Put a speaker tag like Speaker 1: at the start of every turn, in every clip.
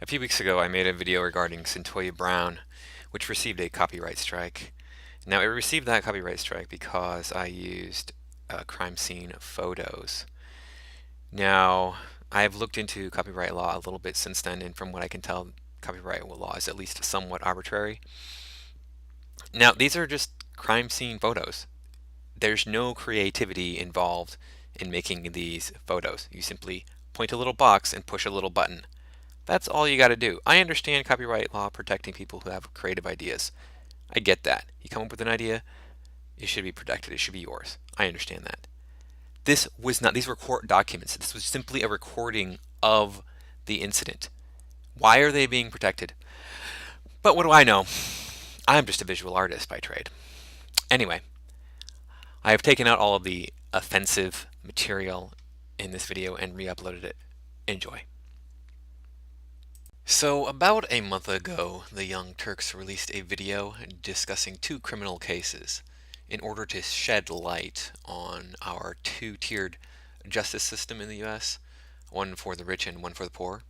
Speaker 1: A few weeks ago, I made a video regarding Cyntoia Brown, which received a copyright strike. Now, it received that copyright strike because I used crime scene photos. Now, I've looked into copyright law a little bit since then, and from what I can tell, copyright law is at least somewhat arbitrary. Now, these are just crime scene photos. There's no creativity involved in making these photos. You simply point a little box and push a little button. That's all you got to do. I understand copyright law protecting people who have creative ideas. I get that. You come up with an idea, it should be protected. It should be yours. I understand that. This was not, these were court documents. This was simply a recording of the incident. Why are they being protected? But what do I know? I'm just a visual artist by trade. Anyway, I have taken out all of the offensive material in this video and re-uploaded it. Enjoy. So about a month ago, the Young Turks released a video discussing two criminal cases in order to shed light on our two-tiered justice system in the US, one for the rich and one for the poor.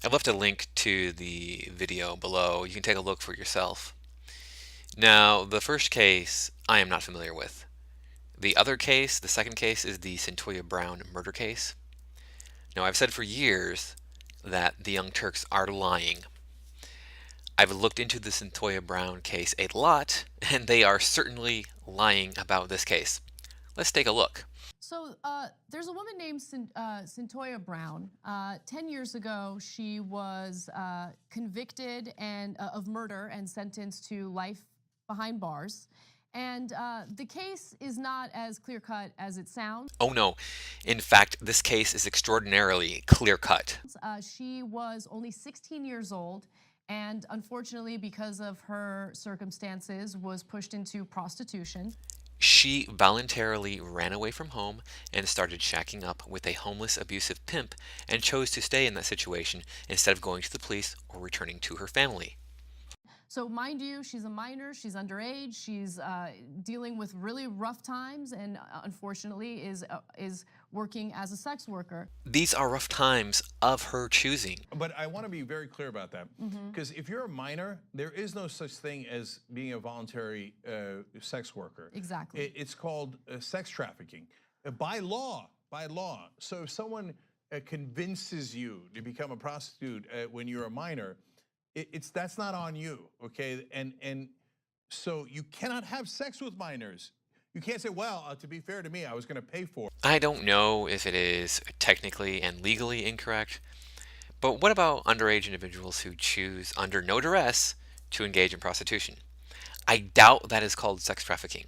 Speaker 1: I've left a link to the video below. You can take a look for yourself. Now, the first case I am not familiar with. The other case, the second case, is the Cyntoia Brown murder case. Now, I've said for years that the Young Turks are lying. I've looked into the Cyntoia Brown case a lot, and they are certainly lying about this case. Let's take a look.
Speaker 2: So there's a woman named Cyntoia Brown. 10 years ago, she was convicted of murder and sentenced to life behind bars. And the case is not as clear-cut as it sounds.
Speaker 1: Oh no, in fact, this case is extraordinarily clear-cut.
Speaker 2: She was only 16 years old, and unfortunately, because of her circumstances, was pushed into prostitution.
Speaker 1: She voluntarily ran away from home and started shacking up with a homeless, abusive pimp and chose to stay in that situation instead of going to the police or returning to her family.
Speaker 2: So mind you, she's a minor, she's underage, she's dealing with really rough times, and unfortunately is working as a sex worker.
Speaker 1: These are rough times of her choosing.
Speaker 3: But I want to be very clear about that, because if you're a minor, there is no such thing as being a voluntary sex worker.
Speaker 2: Exactly.
Speaker 3: It's called sex trafficking by law. By law. So if someone convinces you to become a prostitute when you're a minor, that's not on you, okay? And so you cannot have sex with minors. You can't say, well, to be fair to me, I was going to pay for it.
Speaker 1: I don't know if it is technically and legally incorrect, but what about underage individuals who choose under no duress to engage in prostitution? I doubt that is called sex trafficking.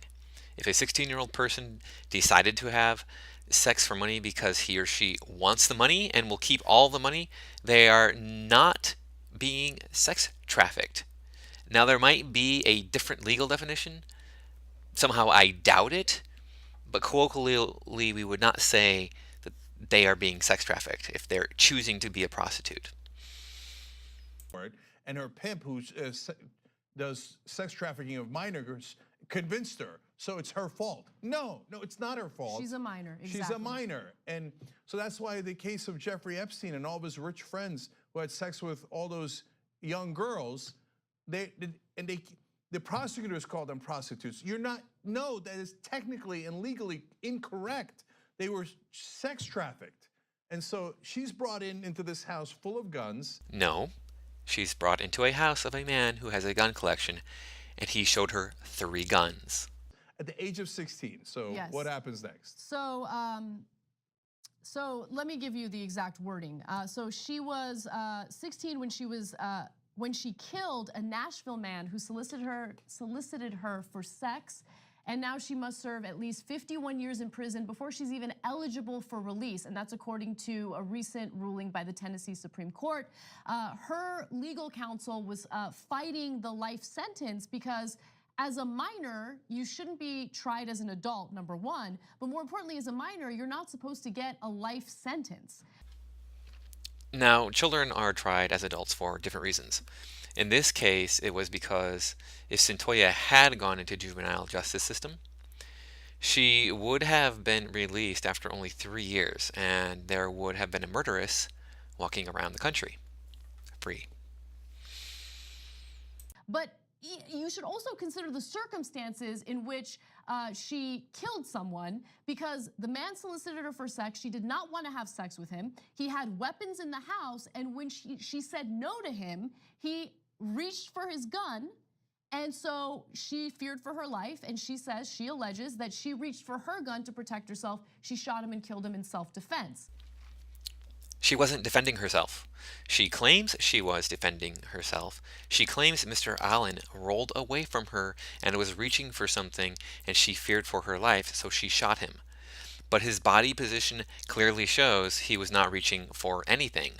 Speaker 1: If a 16-year-old person decided to have sex for money because he or she wants the money and will keep all the money, they are not being sex trafficked. Now, there might be a different legal definition. Somehow I doubt it, but colloquially we would not say that they are being sex trafficked if they're choosing to be a prostitute.
Speaker 3: And her pimp, who does sex trafficking of minors, convinced her. So it's her fault. No, it's not her fault.
Speaker 2: She's a minor, exactly.
Speaker 3: She's a minor. And so that's why the case of Jeffrey Epstein and all of his rich friends who had sex with all those young girls, the prosecutors called them prostitutes. No, that is technically and legally incorrect. They were sex trafficked. And so she's brought into this house full of guns.
Speaker 1: No, she's brought into a house of a man who has a gun collection, and he showed her 3 guns.
Speaker 3: At the age of 16, so
Speaker 2: yes.
Speaker 3: What happens next?
Speaker 2: So let me give you the exact wording. So she was 16 when she killed a Nashville man who solicited her for sex, and now she must serve at least 51 years in prison before she's even eligible for release, and that's according to a recent ruling by the Tennessee Supreme Court. Her legal counsel was fighting the life sentence because as a minor, you shouldn't be tried as an adult, number one, but more importantly, as a minor, you're not supposed to get a life sentence.
Speaker 1: Now, children are tried as adults for different reasons. In this case, it was because if Cyntoia had gone into juvenile justice system, she would have been released after only 3 years, and there would have been a murderess walking around the country. free.
Speaker 2: But you should also consider the circumstances in which she killed someone, because the man solicited her for sex. She did not want to have sex with him. He had weapons in the house, and when she said no to him, he reached for his gun. And so she feared for her life, and she alleges that she reached for her gun to protect herself. She shot him and killed him in self-defense.
Speaker 1: She wasn't defending herself. She claims she was defending herself. She claims Mr. Allen rolled away from her and was reaching for something, and she feared for her life, so she shot him. But his body position clearly shows he was not reaching for anything.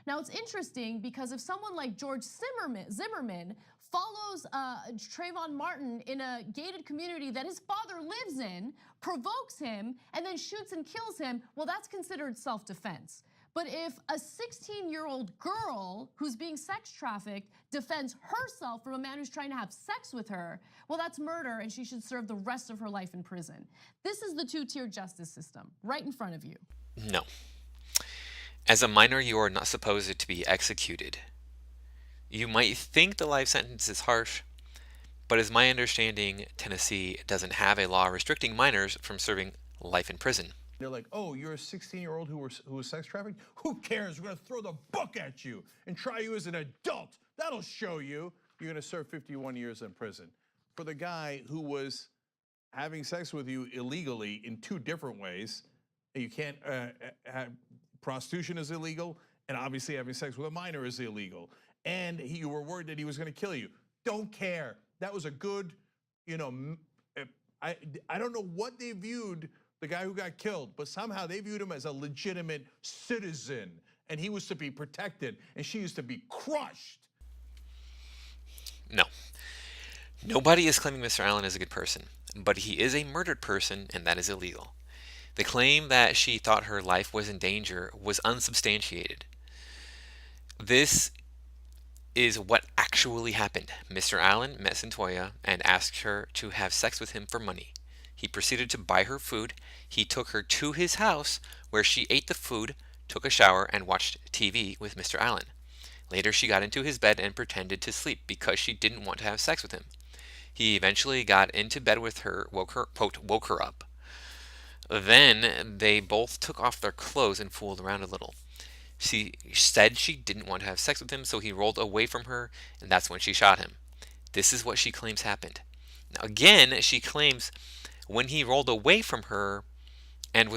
Speaker 2: Now, it's interesting because if someone like George Zimmerman follows Trayvon Martin in a gated community that his father lives in, provokes him, and then shoots and kills him, well, that's considered self-defense. But if a 16-year-old girl who's being sex trafficked defends herself from a man who's trying to have sex with her, well, that's murder, and she should serve the rest of her life in prison. This is the two-tier justice system right in front of you.
Speaker 1: No. As a minor, you are not supposed to be executed. You might think the life sentence is harsh, but as my understanding, Tennessee doesn't have a law restricting minors from serving life in prison.
Speaker 3: They're like, oh, you're a 16-year-old who was sex trafficked? Who cares? We're going to throw the book at you and try you as an adult. That'll show you. You're going to serve 51 years in prison. For the guy who was having sex with you illegally in 2 different ways, you can't, prostitution is illegal, and obviously having sex with a minor is illegal. And you were worried that he was going to kill you. Don't care. That was a good, I don't know what they viewed the guy who got killed, but somehow they viewed him as a legitimate citizen, and he was to be protected, and she is to be crushed.
Speaker 1: No. Nobody is claiming Mr. Allen is a good person, but he is a murdered person, and that is illegal. The claim that she thought her life was in danger was unsubstantiated. This is what actually happened. Mr. Allen met Cyntoia and asked her to have sex with him for money. He proceeded to buy her food. He took her to his house, where she ate the food, took a shower, and watched TV with Mr. Allen. Later, she got into his bed and pretended to sleep because she didn't want to have sex with him. He eventually got into bed with her, quote, woke her up. Then they both took off their clothes and fooled around a little. She said she didn't want to have sex with him, so he rolled away from her, and that's when she shot him. This is what she claims happened. Now, again, she claims when he rolled away from her and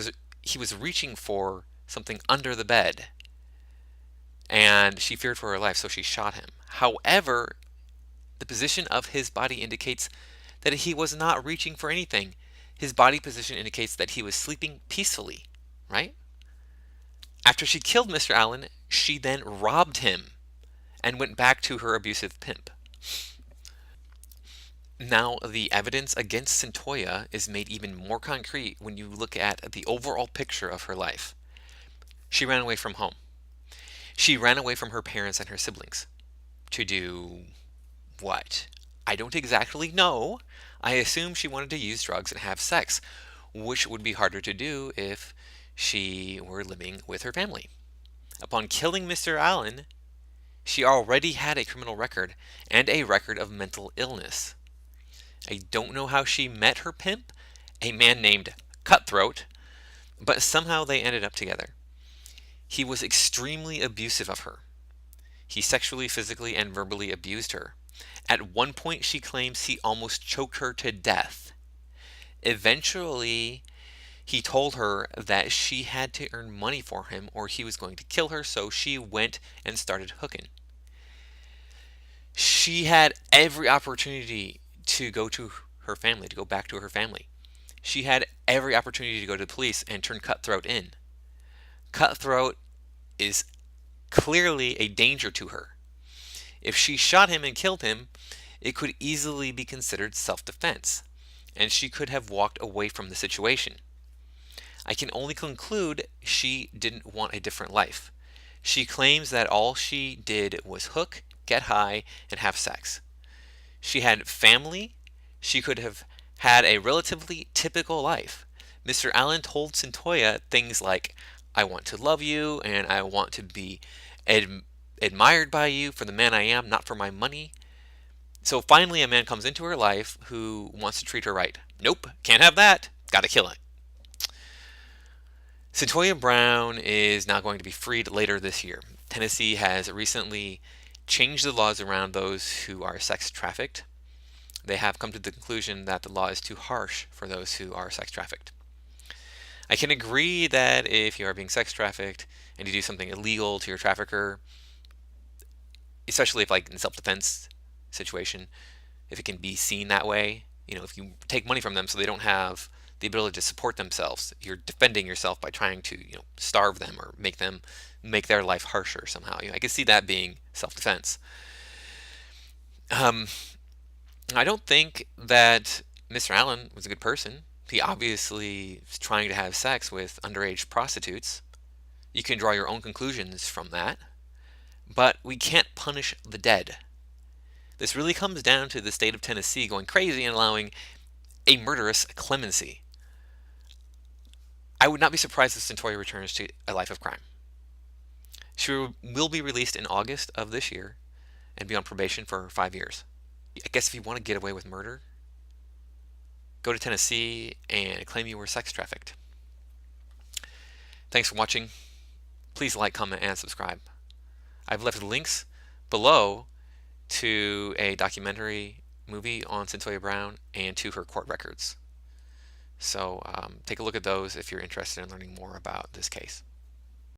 Speaker 1: he was reaching for something under the bed, and she feared for her life, so she shot him. However, the position of his body indicates that he was not reaching for anything. His body position indicates that he was sleeping peacefully, right? After she killed Mr. Allen, she then robbed him and went back to her abusive pimp. Now, the evidence against Cyntoia is made even more concrete when you look at the overall picture of her life. She ran away from home. She ran away from her parents and her siblings. To do what? I don't exactly know. I assume she wanted to use drugs and have sex, which would be harder to do if she were living with her family. Upon killing Mr. Allen, she already had a criminal record and a record of mental illness. I don't know how she met her pimp, a man named Cutthroat, but somehow they ended up together. He was extremely abusive of her. He sexually, physically, and verbally abused her. At one point, she claims he almost choked her to death. Eventually, he told her that she had to earn money for him or he was going to kill her, so she went and started hooking. She had every opportunity to go to her family, to go back to her family. She had every opportunity to go to the police and turn Cutthroat in. Cutthroat is clearly a danger to her. If she shot him and killed him, it could easily be considered self-defense, and she could have walked away from the situation. I can only conclude she didn't want a different life. She claims that all she did was hook, get high, and have sex. She had family. She could have had a relatively typical life. Mr. Allen told Cyntoia things like, I want to love you, and I want to be admired by you for the man I am, not for my money. So finally, a man comes into her life who wants to treat her right. Nope, can't have that. Gotta kill it. Cyntoia Brown is now going to be freed later this year. Tennessee has recently changed the laws around those who are sex trafficked. They have come to the conclusion that the law is too harsh for those who are sex trafficked. I can agree that if you are being sex trafficked and you do something illegal to your trafficker, especially if like in self-defense situation, if it can be seen that way, if you take money from them so they don't have the ability to support themselves, you're defending yourself by trying to, starve them or make their life harsher somehow. I can see that being self-defense. I don't think that Mr. Allen was a good person. He obviously is trying to have sex with underage prostitutes. You can draw your own conclusions from that, but we can't punish the dead. This really comes down to the state of Tennessee going crazy and allowing a murderous clemency. I would not be surprised if Cyntoia returns to a life of crime. She will be released in August of this year and be on probation for 5 years. I guess if you want to get away with murder, go to Tennessee and claim you were sex trafficked. Thanks for watching. Please like, comment, and subscribe. I've left links below to a documentary movie on Cyntoia Brown and to her court records. So take a look at those if you're interested in learning more about this case.